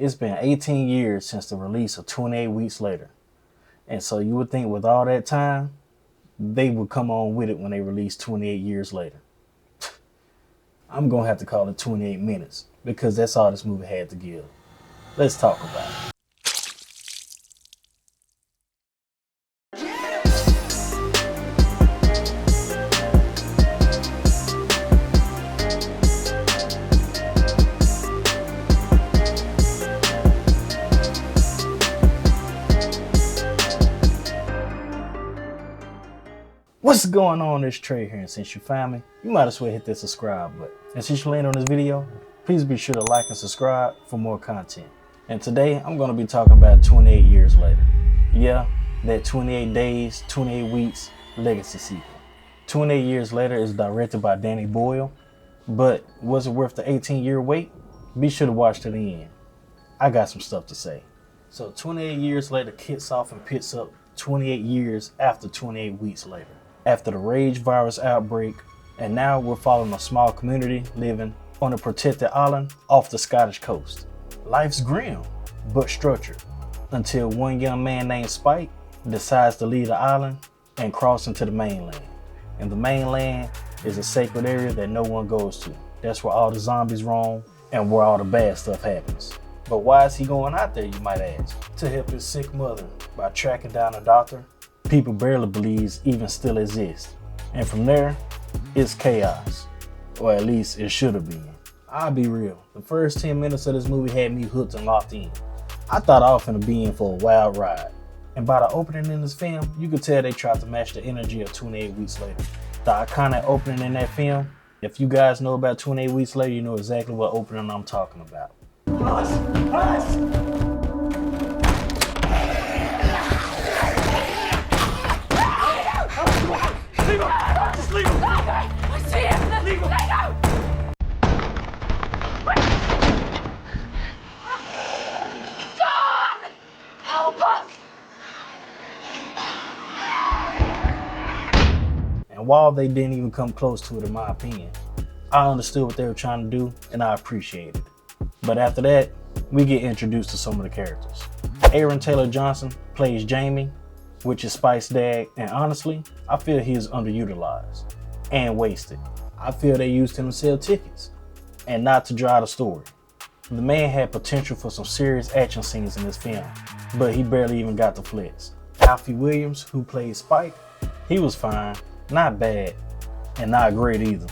It's been 18 years since the release of 28 Weeks Later. And so you would think with all that time, they would come on with it when they release 28 years later. I'm going to have to call it 28 minutes because that's all this movie had to give. Let's talk about it. What's going on? It's Trey here, and since you found me, you might as well hit that subscribe button. And since you landed on this video, please be sure to like and subscribe for more content. And today, I'm going to be talking about 28 years later. Yeah, that 28 days, 28 weeks legacy sequel. 28 years later is directed by Danny Boyle, but was it worth the 18-year wait? Be sure to watch to the end. I got some stuff to say. So 28 years later kicks off and picks up 28 years after 28 weeks later. After the rage virus outbreak, and now we're following a small community living on a protected island off the Scottish coast. Life's grim, but structured, until one young man named Spike decides to leave the island and cross into the mainland. And the mainland is a sacred area that no one goes to. That's where all the zombies roam and where all the bad stuff happens. But why is he going out there, you might ask? To help his sick mother by tracking down a doctor people barely believes even still exists. And from there, it's chaos. Or at least it should have been. I'll be real, the first 10 minutes of this movie had me hooked and locked in. I thought I was finna be in for a wild ride. And by the opening in this film, you could tell they tried to match the energy of 28 Weeks Later. The iconic opening in that film, if you guys know about 28 Weeks Later, you know exactly what opening I'm talking about. Leave him! Just leave him! I see him! Leave him! Let go! God! Help us! And while they didn't even come close to it, in my opinion, I understood what they were trying to do and I appreciated it. But after that, we get introduced to some of the characters. Aaron Taylor-Johnson plays Jamie, which is Spike's dad, and honestly, I feel he is underutilized and wasted. I feel they used him to sell tickets and not to drive the story. The man had potential for some serious action scenes in this film, but he barely even got the flex. Alfie Williams, who played Spike, he was fine, not bad, and not great either.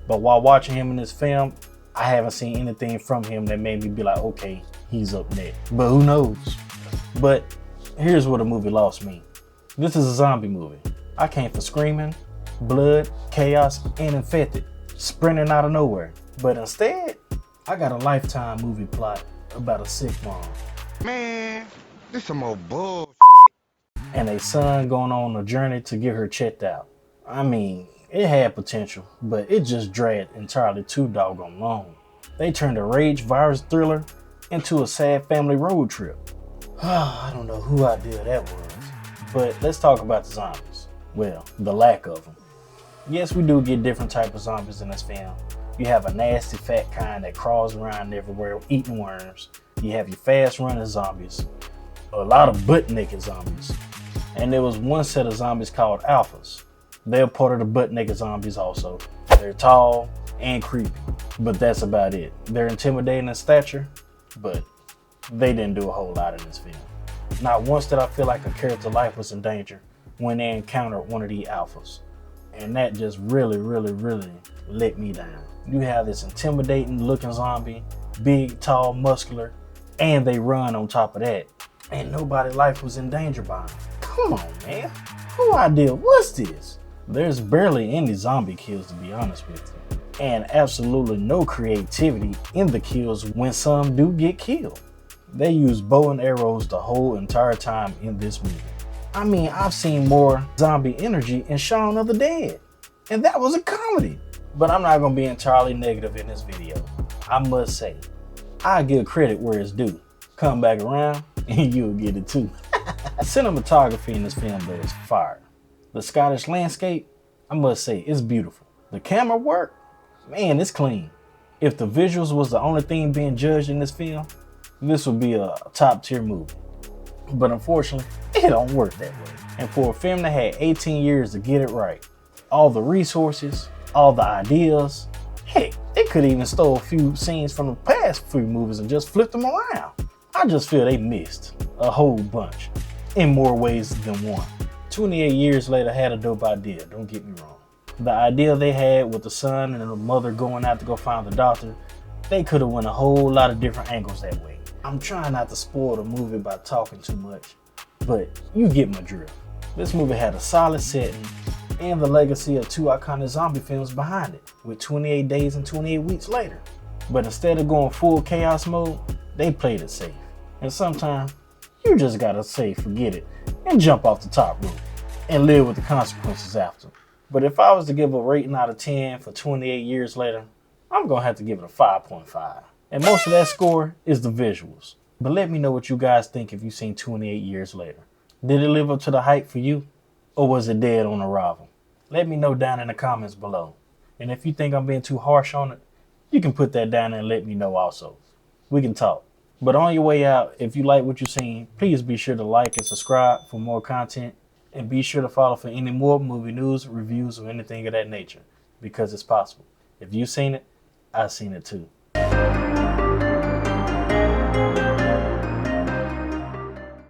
But while watching him in this film, I haven't seen anything from him that made me be like, okay, he's up next. But who knows? But here's where the movie lost me. This is a zombie movie. I came for screaming, blood, chaos, and infected, sprinting out of nowhere. But instead, I got a Lifetime movie plot about a sick mom. Man, this some old bullshit. And a son going on a journey to get her checked out. I mean, it had potential, but it just dragged entirely too doggone long. They turned a rage virus thriller into a sad family road trip. I don't know whose idea that was. But let's talk about the zombies. Well, the lack of them. Yes, we do get different types of zombies in this film. You have a nasty fat kind that crawls around everywhere eating worms. You have your fast running zombies. A lot of butt naked zombies. And there was one set of zombies called alphas. They're part of the butt naked zombies also. They're tall and creepy, but that's about it. They're intimidating in stature, but they didn't do a whole lot in this film. Not once did I feel like a character's life was in danger when they encountered one of these alphas. And that just really let me down. You have this intimidating looking zombie, big, tall, muscular, and they run on top of that. And nobody's life was in danger by them. Come on, man. Who idea? What's this? There's barely any zombie kills, to be honest with you. And absolutely no creativity in the kills when some do get killed. They use bow and arrows the whole entire time in this movie. I mean, I've seen more zombie energy in Shaun of the Dead, and that was a comedy. But I'm not gonna be entirely negative in this video. I must say, I give credit where it's due. Come back around and you'll get it too. Cinematography in this film though is fire. The Scottish landscape, I must say, it's beautiful. The camera work, man, it's clean. If the visuals was the only thing being judged in this film, this would be a top tier movie. But unfortunately, it don't work that way. And for a film that had 18 years to get it right, all the resources, all the ideas, heck, they could even stole a few scenes from the past few movies and just flipped them around. I just feel they missed a whole bunch in more ways than one. 28 years later had a dope idea, don't get me wrong. The idea they had with the son and the mother going out to go find the doctor, they could have went a whole lot of different angles that way. I'm trying not to spoil the movie by talking too much, but you get my drift. This movie had a solid setting and the legacy of 2 iconic zombie films behind it, with 28 days and 28 weeks later. But instead of going full chaos mode, they played it safe. And sometimes, you just gotta say forget it and jump off the top rope and live with the consequences after. But if I was to give a rating out of 10 for 28 years later, I'm gonna have to give it a 5.5. And most of that score is the visuals. But let me know what you guys think if you've seen 28 years later. Did it live up to the hype for you? Or was it dead on arrival? Let me know down in the comments below. And if you think I'm being too harsh on it, you can put that down and let me know also. We can talk. But on your way out, if you like what you've seen, please be sure to like and subscribe for more content. And be sure to follow for any more movie news, reviews, or anything of that nature. Because it's possible. If you've seen it, I've seen it too.